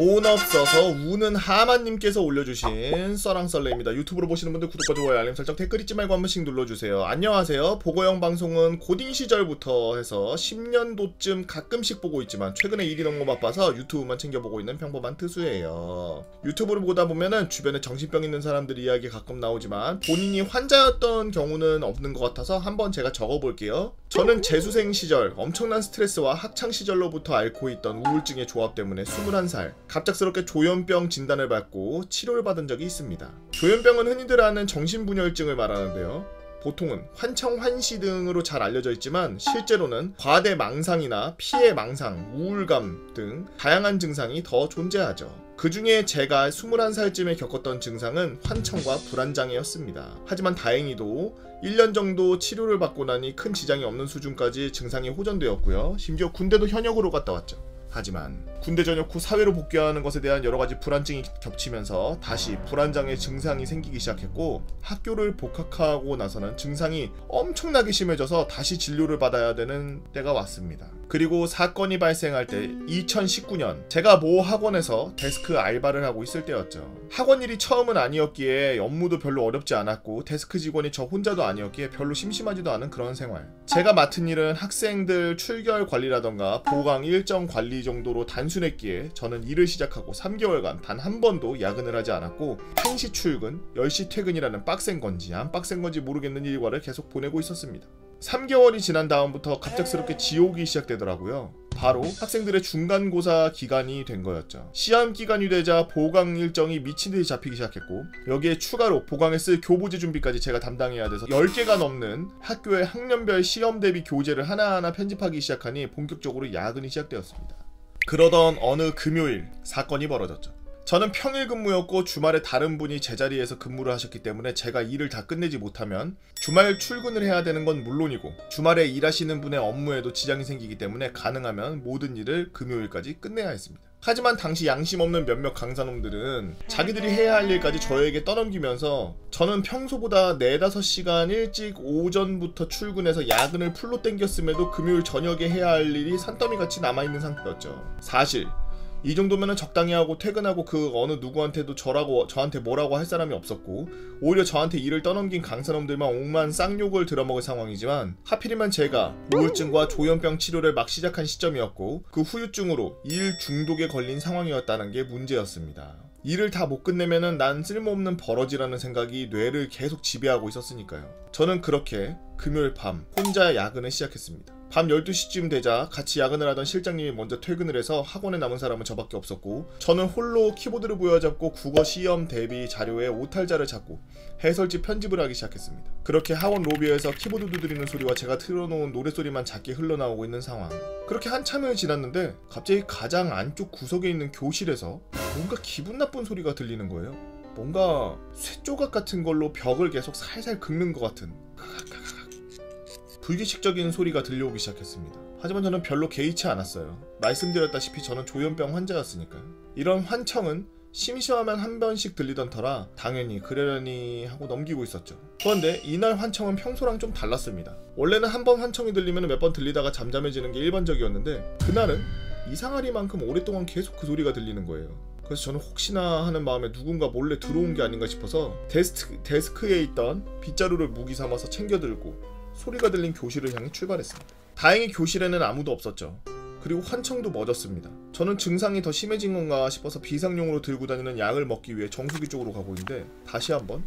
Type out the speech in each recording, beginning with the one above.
돈 없어서 우는 하마님께서 올려주신 썰랑썰레입니다. 유튜브로 보시는 분들 구독과 좋아요 알림 설정 댓글 잊지 말고 한 번씩 눌러주세요. 안녕하세요. 보고형 방송은 고딩 시절부터 해서 10년도쯤 가끔씩 보고 있지만 최근에 일이 너무 바빠서 유튜브만 챙겨보고 있는 평범한 트수예요. 유튜브를 보다 보면은 주변에 정신병 있는 사람들 이야기 가끔 나오지만 본인이 환자였던 경우는 없는 것 같아서 한번 제가 적어볼게요. 저는 재수생 시절 엄청난 스트레스와 학창시절로부터 앓고 있던 우울증의 조합 때문에 21살 갑작스럽게 조현병 진단을 받고 치료를 받은 적이 있습니다. 조현병은 흔히들 아는 정신분열증을 말하는데요. 보통은 환청, 환시 등으로 잘 알려져 있지만 실제로는 과대망상이나 피해망상, 우울감 등 다양한 증상이 더 존재하죠. 그 중에 제가 21살쯤에 겪었던 증상은 환청과 불안장애였습니다. 하지만 다행히도 1년 정도 치료를 받고 나니 큰 지장이 없는 수준까지 증상이 호전되었고요. 심지어 군대도 현역으로 갔다 왔죠. 하지만 군대 전역 후 사회로 복귀하는 것에 대한 여러가지 불안증이 겹치면서 다시 불안장애 증상이 생기기 시작했고, 학교를 복학하고 나서는 증상이 엄청나게 심해져서 다시 진료를 받아야 되는 때가 왔습니다. 그리고 사건이 발생할 때 2019년 제가 모 학원에서 데스크 알바를 하고 있을 때였죠. 학원 일이 처음은 아니었기에 업무도 별로 어렵지 않았고 데스크 직원이 저 혼자도 아니었기에 별로 심심하지도 않은 그런 생활. 제가 맡은 일은 학생들 출결 관리라던가 보강 일정 관리 정도로 단순했기에 저는 일을 시작하고 3개월간 단 한 번도 야근을 하지 않았고 1시 출근, 10시 퇴근이라는 빡센 건지 안 빡센 건지 모르겠는 일과를 계속 보내고 있었습니다. 3개월이 지난 다음부터 갑작스럽게 지옥이 시작되더라고요. 바로 학생들의 중간고사 기간이 된 거였죠. 시험 기간이 되자 보강 일정이 미친듯이 잡히기 시작했고, 여기에 추가로 보강에 쓸 교보제 준비까지 제가 담당해야 돼서 10개가 넘는 학교의 학년별 시험 대비 교재를 하나하나 편집하기 시작하니 본격적으로 야근이 시작되었습니다. 그러던 어느 금요일 사건이 벌어졌죠. 저는 평일 근무였고 주말에 다른 분이 제자리에서 근무를 하셨기 때문에 제가 일을 다 끝내지 못하면 주말 출근을 해야 되는 건 물론이고 주말에 일하시는 분의 업무에도 지장이 생기기 때문에 가능하면 모든 일을 금요일까지 끝내야 했습니다. 하지만 당시 양심 없는 몇몇 강사놈들은 자기들이 해야 할 일까지 저에게 떠넘기면서 저는 평소보다 4-5시간 일찍 오전부터 출근해서 야근을 풀로 땡겼음에도 금요일 저녁에 해야 할 일이 산더미같이 남아있는 상태였죠. 사실 이 정도면 적당히 하고 퇴근하고 그 어느 누구한테도 저한테 뭐라고 할 사람이 없었고 오히려 저한테 일을 떠넘긴 강사놈들만 옥만 쌍욕을 들어먹을 상황이지만 하필이면 제가 우울증과 조현병 치료를 막 시작한 시점이었고 그 후유증으로 일 중독에 걸린 상황이었다는 게 문제였습니다. 일을 다 못 끝내면은 난 쓸모없는 버러지라는 생각이 뇌를 계속 지배하고 있었으니까요. 저는 그렇게 금요일 밤 혼자 야근을 시작했습니다. 밤 12시쯤 되자 같이 야근을 하던 실장님이 먼저 퇴근을 해서 학원에 남은 사람은 저밖에 없었고 저는 홀로 키보드를 부여잡고 국어 시험 대비 자료에 오탈자를 찾고 해설지 편집을 하기 시작했습니다. 그렇게 학원 로비에서 키보드 두드리는 소리와 제가 틀어놓은 노랫소리만 작게 흘러나오고 있는 상황. 그렇게 한참을 지났는데 갑자기 가장 안쪽 구석에 있는 교실에서 뭔가 기분 나쁜 소리가 들리는 거예요. 뭔가 쇠조각 같은 걸로 벽을 계속 살살 긁는 것 같은 불규칙적인 소리가 들려오기 시작했습니다. 하지만 저는 별로 개의치 않았어요. 말씀드렸다시피 저는 조현병 환자였으니까요. 이런 환청은 심심하면 한 번씩 들리던 터라 당연히 그러려니 하고 넘기고 있었죠. 그런데 이날 환청은 평소랑 좀 달랐습니다. 원래는 한 번 환청이 들리면 몇 번 들리다가 잠잠해지는 게 일반적이었는데 그날은 이상하리만큼 오랫동안 계속 그 소리가 들리는 거예요. 그래서 저는 혹시나 하는 마음에 누군가 몰래 들어온 게 아닌가 싶어서 데스크에 있던 빗자루를 무기 삼아서 챙겨 들고 소리가 들린 교실을 향해 출발했습니다. 다행히 교실에는 아무도 없었죠. 그리고 환청도 멎었습니다. 저는 증상이 더 심해진 건가 싶어서 비상용으로 들고 다니는 약을 먹기 위해 정수기 쪽으로 가고 있는데 다시 한번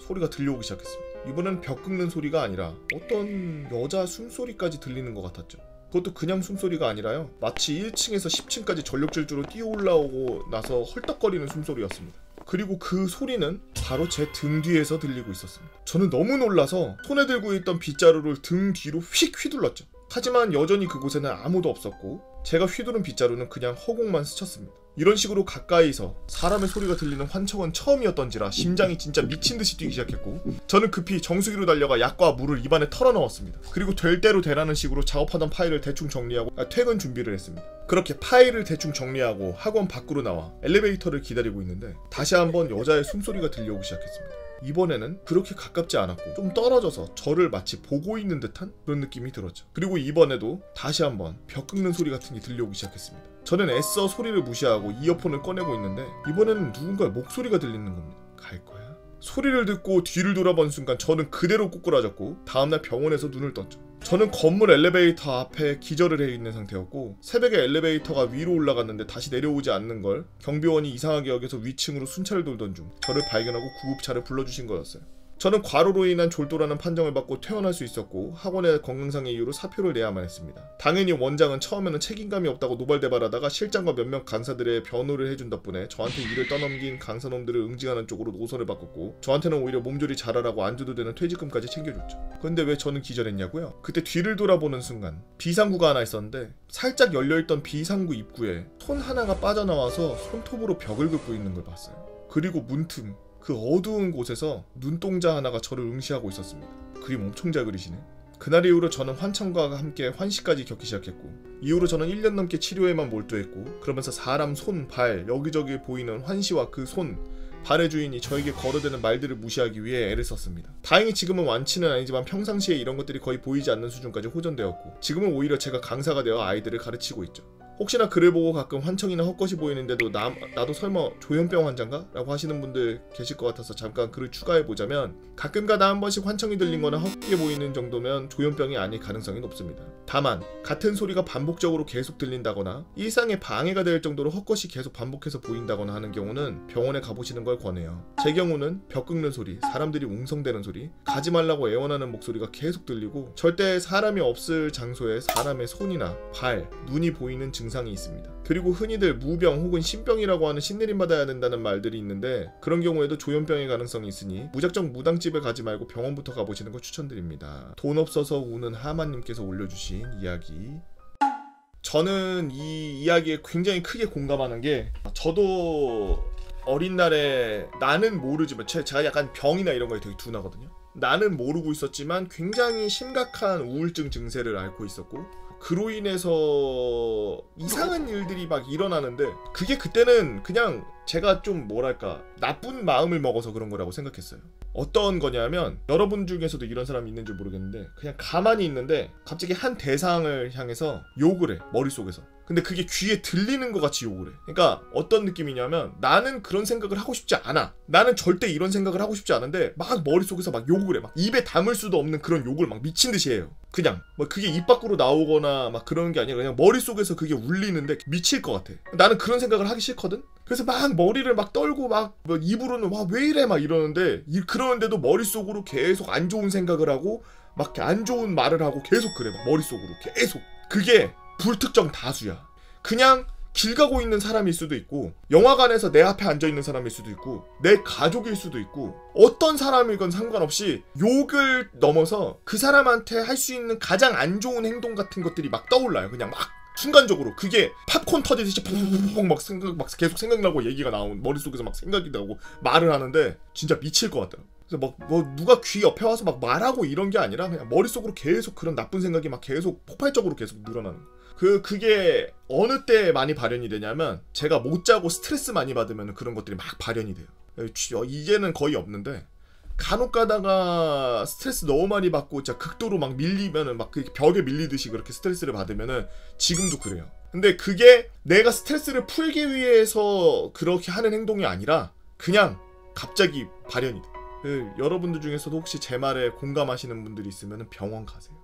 소리가 들려오기 시작했습니다. 이번엔 벽 긁는 소리가 아니라 어떤 여자 숨소리까지 들리는 것 같았죠. 그것도 그냥 숨소리가 아니라요. 마치 1층에서 10층까지 전력질주로 뛰어 올라오고 나서 헐떡거리는 숨소리였습니다. 그리고 그 소리는 바로 제 등 뒤에서 들리고 있었습니다. 저는 너무 놀라서 손에 들고 있던 빗자루를 등 뒤로 휙 휘둘렀죠. 하지만 여전히 그곳에는 아무도 없었고 제가 휘두른 빗자루는 그냥 허공만 스쳤습니다. 이런 식으로 가까이서 사람의 소리가 들리는 환청은 처음이었던지라 심장이 진짜 미친듯이 뛰기 시작했고 저는 급히 정수기로 달려가 약과 물을 입안에 털어넣었습니다. 그리고 될 대로 되라는 식으로 작업하던 파일을 대충 정리하고 퇴근 준비를 했습니다. 그렇게 파일을 대충 정리하고 학원 밖으로 나와 엘리베이터를 기다리고 있는데 다시 한번 여자의 숨소리가 들려오기 시작했습니다. 이번에는 그렇게 가깝지 않았고 좀 떨어져서 저를 마치 보고 있는 듯한 그런 느낌이 들었죠. 그리고 이번에도 다시 한번 벽 긁는 소리 같은 게 들려오기 시작했습니다. 저는 애써 소리를 무시하고 이어폰을 꺼내고 있는데 이번에는 누군가의 목소리가 들리는 겁니다. 갈 거야? 소리를 듣고 뒤를 돌아본 순간 저는 그대로 꼬꾸라졌고 다음날 병원에서 눈을 떴죠. 저는 건물 엘리베이터 앞에 기절을 해 있는 상태였고 새벽에 엘리베이터가 위로 올라갔는데 다시 내려오지 않는 걸 경비원이 이상하게 여겨서 위층으로 순찰을 돌던 중 저를 발견하고 구급차를 불러주신 거였어요. 저는 과로로 인한 졸도라는 판정을 받고 퇴원할 수 있었고 학원의 건강상의 이유로 사표를 내야만 했습니다. 당연히 원장은 처음에는 책임감이 없다고 노발대발하다가 실장과 몇몇 강사들의 변호를 해준 덕분에 저한테 일을 떠넘긴 강사놈들을 응징하는 쪽으로 노선을 바꿨고 저한테는 오히려 몸조리 잘하라고 안 줘도 되는 퇴직금까지 챙겨줬죠. 근데 왜 저는 기절했냐고요? 그때 뒤를 돌아보는 순간 비상구가 하나 있었는데 살짝 열려있던 비상구 입구에 손 하나가 빠져나와서 손톱으로 벽을 긁고 있는 걸 봤어요. 그리고 문틈 그 어두운 곳에서 눈동자 하나가 저를 응시하고 있었습니다. 그림 엄청 잘 그리시네. 그날 이후로 저는 환청과 함께 환시까지 겪기 시작했고 이후로 저는 1년 넘게 치료에만 몰두했고 그러면서 사람 손, 발, 여기저기 보이는 환시와 그 손, 발의 주인이 저에게 걸어대는 말들을 무시하기 위해 애를 썼습니다. 다행히 지금은 완치는 아니지만 평상시에 이런 것들이 거의 보이지 않는 수준까지 호전되었고 지금은 오히려 제가 강사가 되어 아이들을 가르치고 있죠. 혹시나 글을 보고 가끔 환청이나 헛것이 보이는데도 나도 설마 조현병 환자인가? 라고 하시는 분들 계실 것 같아서 잠깐 글을 추가해보자면 가끔가다 한 번씩 환청이 들린 거나 헛게 보이는 정도면 조현병이 아닐 가능성이 높습니다. 다만 같은 소리가 반복적으로 계속 들린다거나 일상에 방해가 될 정도로 헛것이 계속 반복해서 보인다거나 하는 경우는 병원에 가보시는 걸 권해요. 제 경우는 벽 긁는 소리, 사람들이 웅성대는 소리, 가지 말라고 애원하는 목소리가 계속 들리고 절대 사람이 없을 장소에 사람의 손이나 발, 눈이 보이는 증상이 있습니다. 그리고 흔히들 무병 혹은 신병이라고 하는 신내림 받아야 된다는 말들이 있는데 그런 경우에도 조현병의 가능성이 있으니 무작정 무당집에 가지 말고 병원부터 가보시는 걸 추천드립니다. 돈 없어서 우는 하마님께서 올려주신 이야기. 저는 이 이야기에 굉장히 크게 공감하는 게 저도 어린 날에 나는 모르지만 제가 약간 병이나 이런 거에 되게 둔하거든요. 나는 모르고 있었지만 굉장히 심각한 우울증 증세를 앓고 있었고 그로 인해서 이상한 일들이 막 일어나는데 그게 그때는 그냥 제가 좀 뭐랄까 나쁜 마음을 먹어서 그런 거라고 생각했어요. 어떤 거냐면 여러분 중에서도 이런 사람이 있는지 모르겠는데 그냥 가만히 있는데 갑자기 한 대상을 향해서 욕을 해 머릿속에서. 근데 그게 귀에 들리는 것 같이 욕을 해. 그러니까 어떤 느낌이냐면 나는 그런 생각을 하고 싶지 않아. 나는 절대 이런 생각을 하고 싶지 않은데 막 머릿속에서 막 욕을 해. 막 입에 담을 수도 없는 그런 욕을 막 미친 듯이 해요. 그냥 뭐 그게 입 밖으로 나오거나 막 그런 게 아니라 그냥 머릿속에서 그게 울리는데 미칠 것 같아. 나는 그런 생각을 하기 싫거든. 그래서 막 머리를 막 떨고 막 입으로는 와 왜 이래 막 이러는데 그러는데도 머릿속으로 계속 안 좋은 생각을 하고 막 안 좋은 말을 하고 계속 그래. 막 머릿속으로 계속. 그게 불특정 다수야. 그냥 길 가고 있는 사람일 수도 있고 영화관에서 내 앞에 앉아있는 사람일 수도 있고 내 가족일 수도 있고 어떤 사람이건 상관없이 욕을 넘어서 그 사람한테 할 수 있는 가장 안 좋은 행동 같은 것들이 막 떠올라요. 그냥 막 순간적으로 그게 팝콘 터지듯이 퐁퐁퐁 막 계속 생각나고 얘기가 나오고 머릿속에서 막 생각이 나고 말을 하는데 진짜 미칠 것 같더라고. 그래서 뭐 누가 귀 옆에 와서 막 말하고 이런 게 아니라 그냥 머릿속으로 계속 그런 나쁜 생각이 막 계속 폭발적으로 계속 늘어나는 거. 그게 어느 때 많이 발현이 되냐면 제가 못 자고 스트레스 많이 받으면 그런 것들이 막 발현이 돼요. 이제는 거의 없는데 간혹 가다가 스트레스 너무 많이 받고 진짜 극도로 막 밀리면은 막 벽에 밀리듯이 그렇게 스트레스를 받으면은 지금도 그래요. 근데 그게 내가 스트레스를 풀기 위해서 그렇게 하는 행동이 아니라 그냥 갑자기 발현이 돼. 여러분들 중에서도 혹시 제 말에 공감하시는 분들이 있으면 병원 가세요.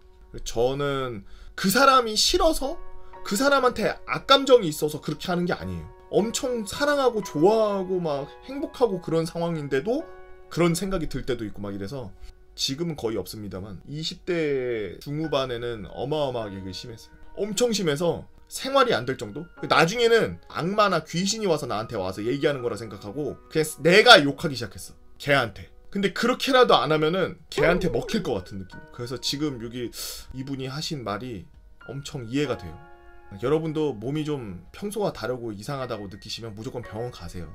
저는 그 사람이 싫어서 그 사람한테 악감정이 있어서 그렇게 하는 게 아니에요. 엄청 사랑하고 좋아하고 막 행복하고 그런 상황인데도 그런 생각이 들 때도 있고 막 이래서 지금은 거의 없습니다만 20대 중후반에는 어마어마하게 심했어요. 엄청 심해서 생활이 안 될 정도? 나중에는 악마나 귀신이 와서 나한테 와서 얘기하는 거라 생각하고 그냥 내가 욕하기 시작했어. 걔한테. 근데 그렇게라도 안 하면은 걔한테 먹힐 것 같은 느낌. 그래서 지금 여기 이분이 하신 말이 엄청 이해가 돼요. 여러분도 몸이 좀 평소와 다르고 이상하다고 느끼시면 무조건 병원 가세요.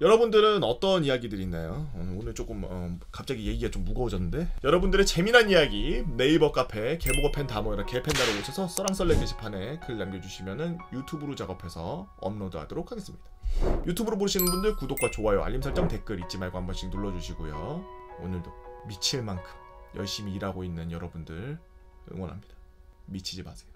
여러분들은 어떤 이야기들이 있나요? 오늘 조금 갑자기 얘기가 좀 무거워졌는데 여러분들의 재미난 이야기 네이버 카페 개보고 펜 다 모여라 개펜다로 오셔서 썰랑썰레 게시판에 글 남겨주시면은 유튜브로 작업해서 업로드하도록 하겠습니다. 유튜브로 보시는 분들 구독과 좋아요 알림 설정 댓글 잊지 말고 한 번씩 눌러주시고요. 오늘도 미칠 만큼 열심히 일하고 있는 여러분들 응원합니다. 미치지 마세요.